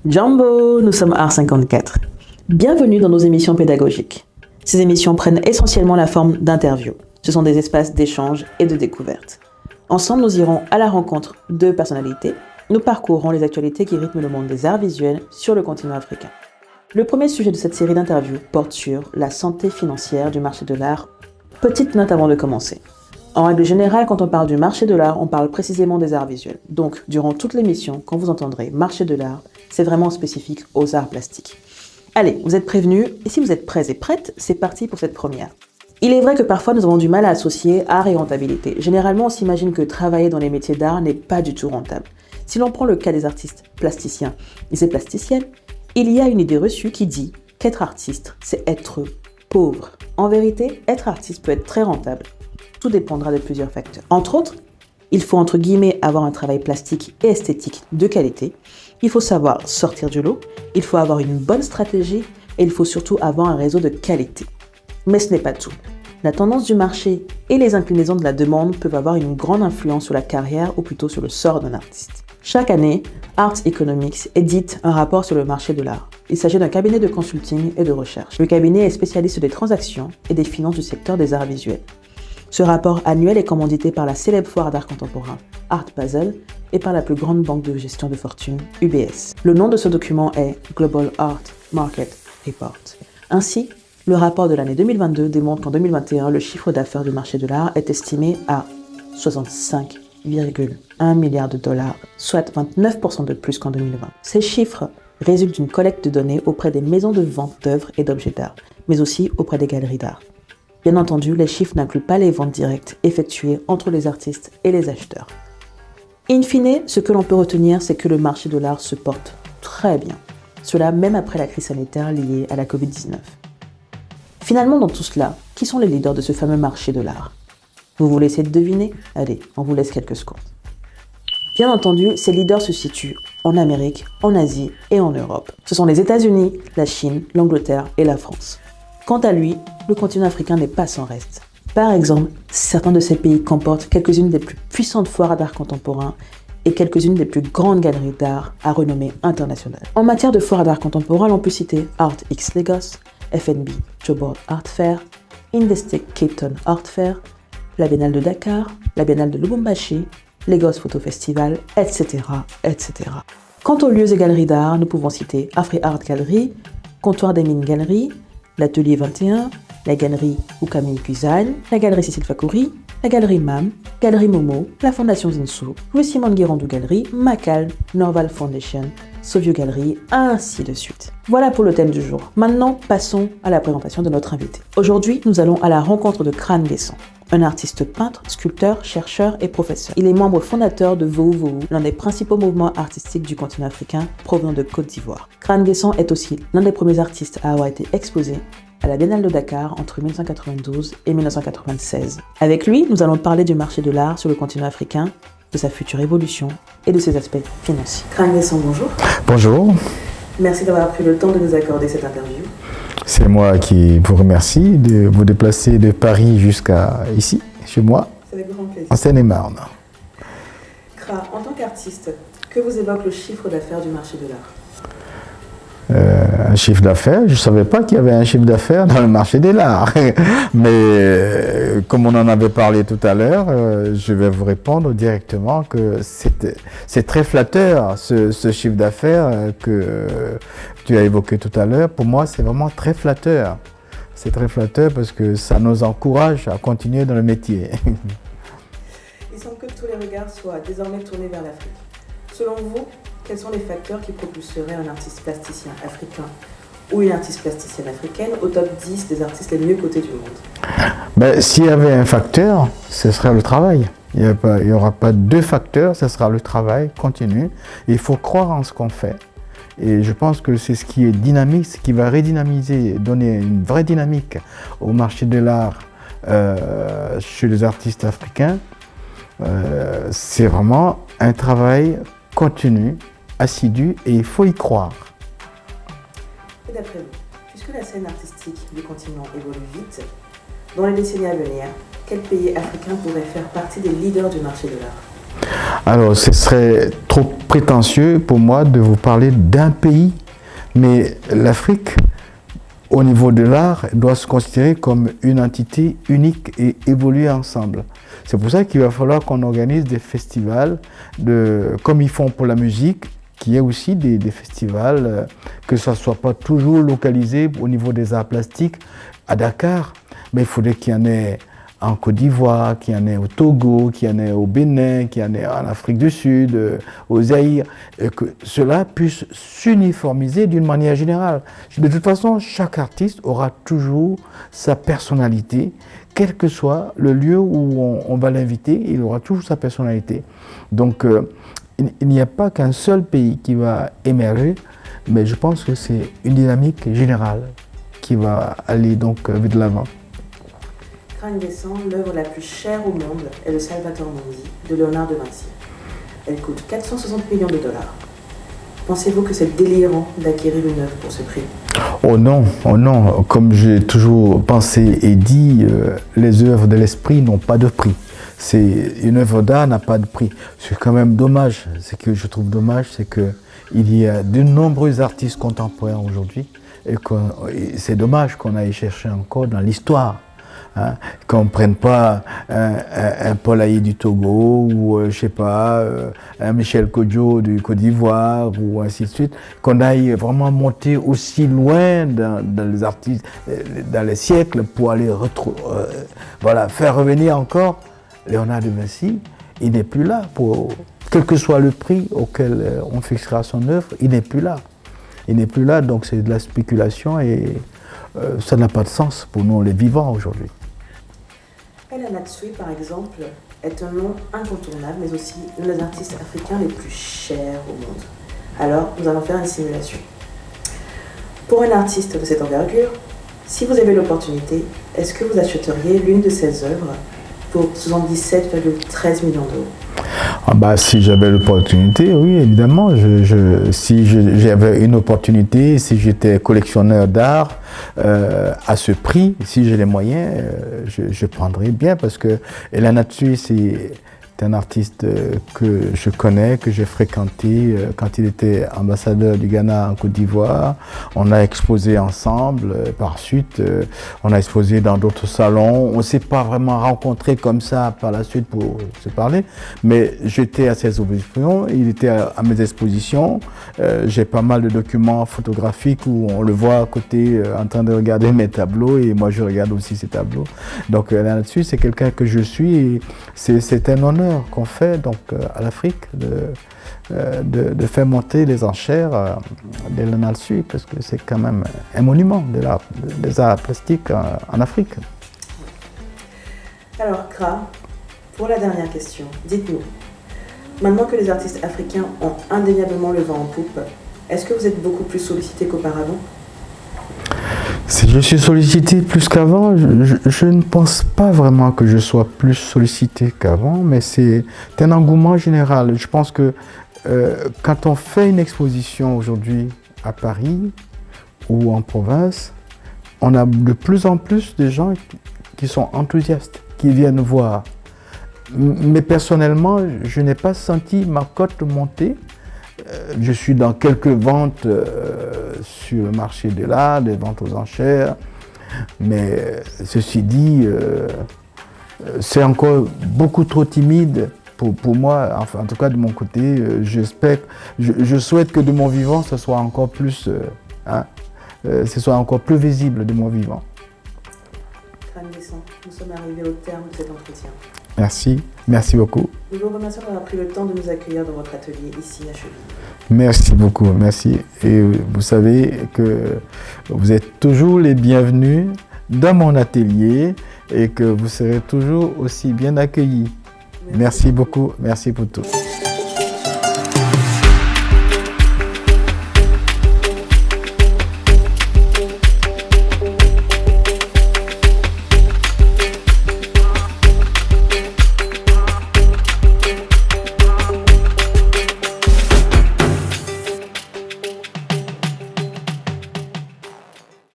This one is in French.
Jumbo, nous sommes Art54. Bienvenue dans nos émissions pédagogiques. Ces émissions prennent essentiellement la forme d'interviews. Ce sont des espaces d'échange et de découverte. Ensemble, nous irons à la rencontre de personnalités. Nous parcourrons les actualités qui rythment le monde des arts visuels sur le continent africain. Le premier sujet de cette série d'interviews porte sur la santé financière du marché de l'art. Petite note avant de commencer. En règle générale, quand on parle du marché de l'art, on parle précisément des arts visuels. Donc, durant toute l'émission, quand vous entendrez marché de l'art, c'est vraiment spécifique aux arts plastiques. Allez, vous êtes prévenus, et si vous êtes prêts et prêtes, c'est parti pour cette première. Il est vrai que parfois nous avons du mal à associer art et rentabilité. Généralement, on s'imagine que travailler dans les métiers d'art n'est pas du tout rentable. Si l'on prend le cas des artistes plasticiens et ces plasticiennes, il y a une idée reçue qui dit qu'être artiste, c'est être pauvre. En vérité, être artiste peut être très rentable. Tout dépendra de plusieurs facteurs. Entre autres, il faut entre guillemets avoir un travail plastique et esthétique de qualité. Il faut savoir sortir du lot, il faut avoir une bonne stratégie et il faut surtout avoir un réseau de qualité. Mais ce n'est pas tout. La tendance du marché et les inclinaisons de la demande peuvent avoir une grande influence sur la carrière ou plutôt sur le sort d'un artiste. Chaque année, Art Economics édite un rapport sur le marché de l'art. Il s'agit d'un cabinet de consulting et de recherche. Le cabinet est spécialiste des transactions et des finances du secteur des arts visuels. Ce rapport annuel est commandité par la célèbre foire d'art contemporain, Art Basel, et par la plus grande banque de gestion de fortune, UBS. Le nom de ce document est Global Art Market Report. Ainsi, le rapport de l'année 2022 démontre qu'en 2021, le chiffre d'affaires du marché de l'art est estimé à 65,1 milliards de dollars, soit 29% de plus qu'en 2020. Ces chiffres résultent d'une collecte de données auprès des maisons de vente d'œuvres et d'objets d'art, mais aussi auprès des galeries d'art. Bien entendu, les chiffres n'incluent pas les ventes directes effectuées entre les artistes et les acheteurs. In fine, ce que l'on peut retenir, c'est que le marché de l'art se porte très bien. Cela même après la crise sanitaire liée à la Covid-19. Finalement, dans tout cela, qui sont les leaders de ce fameux marché de l'art? Vous voulez essayer de deviner? Allez, on vous laisse quelques secondes. Bien entendu, ces leaders se situent en Amérique, en Asie et en Europe. Ce sont les États-Unis, la Chine, l'Angleterre et la France. Quant à lui, le continent africain n'est pas sans reste. Par exemple, certains de ces pays comportent quelques-unes des plus puissantes foires d'art contemporain et quelques-unes des plus grandes galeries d'art à renommée internationale. En matière de foires d'art contemporain, on peut citer Art X Lagos, FNB Joburg Art Fair, Investec Cape Town Art Fair, la Biennale de Dakar, la Biennale de Lubumbashi, Lagos Photo Festival, etc., etc. Quant aux lieux et galeries d'art, nous pouvons citer Afri Art Gallery, Comptoir des Mines Gallery, l'Atelier 21, la Galerie Ukami Kuzan, la Galerie Cécile Fakouri, la Galerie MAM, Galerie Momo, la Fondation Zinsou, Louis Simon Guérandou Galerie, Macal, Norval Foundation, Sovio Galerie, ainsi de suite. Voilà pour le thème du jour. Maintenant, passons à la présentation de notre invité. Aujourd'hui, nous allons à la rencontre de Crane Guesson, un artiste peintre, sculpteur, chercheur et professeur. Il est membre fondateur de Vohou Vohou, l'un des principaux mouvements artistiques du continent africain provenant de Côte d'Ivoire. Crane Guesson est aussi l'un des premiers artistes à avoir été exposé à la Biennale de Dakar entre 1992 et 1996. Avec lui, nous allons parler du marché de l'art sur le continent africain, de sa future évolution et de ses aspects financiers. Crane Guesson, bonjour. Bonjour. Merci d'avoir pris le temps de nous accorder cette interview. C'est moi qui vous remercie de vous déplacer de Paris jusqu'à ici, chez moi, C'est avec grand plaisir. en Seine-et-Marne. Kra, en tant qu'artiste, que vous évoque le chiffre d'affaires du marché de l'art? Un chiffre d'affaires, je ne savais pas qu'il y avait un chiffre d'affaires dans le marché de l'art. Mais comme on en avait parlé tout à l'heure, je vais vous répondre directement que c'est très flatteur ce chiffre d'affaires que tu as évoqué tout à l'heure. Pour moi, c'est vraiment très flatteur. C'est très flatteur parce que ça nous encourage à continuer dans le métier. Il semble que tous les regards soient désormais tournés vers l'Afrique. Selon vous, quels sont les facteurs qui propulseraient un artiste plasticien africain ou une artiste plasticienne africaine au top 10 des artistes les mieux cotés du monde? S'il y avait un facteur, ce serait le travail. Il n'y aura pas deux facteurs, ce sera le travail continu. Il faut croire en ce qu'on fait. Et je pense que c'est ce qui est dynamique, ce qui va redynamiser, donner une vraie dynamique au marché de l'art chez les artistes africains. C'est vraiment un travail continu, assidu, et il faut y croire. Et d'après vous, puisque la scène artistique du continent évolue vite, dans les décennies à venir, quel pays africain pourrait faire partie des leaders du marché de l'art? Alors, ce serait trop prétentieux pour moi de vous parler d'un pays, mais l'Afrique, au niveau de l'art, doit se considérer comme une entité unique et évoluer ensemble. C'est pour ça qu'il va falloir qu'on organise des festivals, comme ils font pour la musique, qu'il y ait aussi des festivals, que ça ne soit pas toujours localisé au niveau des arts plastiques à Dakar, mais il faudrait qu'il y en ait en Côte d'Ivoire, qu'il y en ait au Togo, qu'il y en ait au Bénin, qu'il y en ait en Afrique du Sud, au Zaïre, et que cela puisse s'uniformiser d'une manière générale. De toute façon, chaque artiste aura toujours sa personnalité, quel que soit le lieu où on va l'inviter, il aura toujours sa personnalité. Donc, il n'y a pas qu'un seul pays qui va émerger, mais je pense que c'est une dynamique générale qui va aller donc de l'avant. Crâne Descend, l'œuvre la plus chère au monde est le Salvator Mundi de Léonard de Vinci. Elle coûte 460 millions de dollars. Pensez-vous que c'est délirant d'acquérir une œuvre pour ce prix? Oh non, comme j'ai toujours pensé et dit, les œuvres de l'esprit n'ont pas de prix. Une œuvre d'art n'a pas de prix. C'est quand même dommage. Ce que je trouve dommage, c'est qu'il y a de nombreux artistes contemporains aujourd'hui et c'est dommage qu'on aille chercher encore dans l'histoire. Hein, qu'on ne prenne pas un Paul Haï du Togo ou je sais pas, un Michel Kodjo du Côte d'Ivoire ou ainsi de suite, qu'on aille vraiment monter aussi loin dans les artistes, dans les siècles pour aller faire revenir encore Léonard de Vinci. Il n'est plus là, quel que soit le prix auquel on fixera son œuvre, il n'est plus là. Il n'est plus là, donc c'est de la spéculation et ça n'a pas de sens pour nous les vivants aujourd'hui. El Anatsui, par exemple, est un nom incontournable, mais aussi l'un des artistes africains les plus chers au monde. Alors, nous allons faire une simulation. Pour un artiste de cette envergure, si vous avez l'opportunité, est-ce que vous achèteriez l'une de ses œuvres pour 77,13 millions d'euros? Si j'avais l'opportunité, oui, évidemment. Si j'avais une opportunité, si j'étais collectionneur d'art à ce prix, si j'ai les moyens, je prendrais bien parce que El Anatsui, c'est un artiste que je connais, que j'ai fréquenté quand il était ambassadeur du Ghana en Côte d'Ivoire. On a exposé ensemble, par suite, on a exposé dans d'autres salons. On ne s'est pas vraiment rencontrés comme ça par la suite pour se parler, mais j'étais à ses expositions, il était à mes expositions. J'ai pas mal de documents photographiques où on le voit à côté en train de regarder mes tableaux et moi je regarde aussi ses tableaux. Donc là-dessus, c'est quelqu'un que je suis et c'est un honneur qu'on fait donc à l'Afrique de faire monter les enchères d'El Anatsui parce que c'est quand même un monument des arts plastiques en Afrique. Alors Kra, pour la dernière question, dites-nous, maintenant que les artistes africains ont indéniablement le vent en poupe, est-ce que vous êtes beaucoup plus sollicité qu'auparavant? Si je suis sollicité plus qu'avant, je ne pense pas vraiment que je sois plus sollicité qu'avant, mais c'est un engouement général. Je pense que quand on fait une exposition aujourd'hui à Paris ou en province, on a de plus en plus de gens qui sont enthousiastes, qui viennent voir. Mais personnellement, je n'ai pas senti ma cote monter. Je suis dans quelques ventes sur le marché de l'art, des ventes aux enchères, mais ceci dit, c'est encore beaucoup trop timide pour moi, enfin, en tout cas de mon côté. Je souhaite que de mon vivant, ce soit encore plus, ce soit encore plus visible de mon vivant. Crâne Descend, nous sommes arrivés au terme de cet entretien. Merci beaucoup. Nous vous remercions d'avoir pris le temps de nous accueillir dans votre atelier ici à Cheville. Merci beaucoup, merci. Et vous savez que vous êtes toujours les bienvenus dans mon atelier et que vous serez toujours aussi bien accueillis. Merci beaucoup, merci pour tout.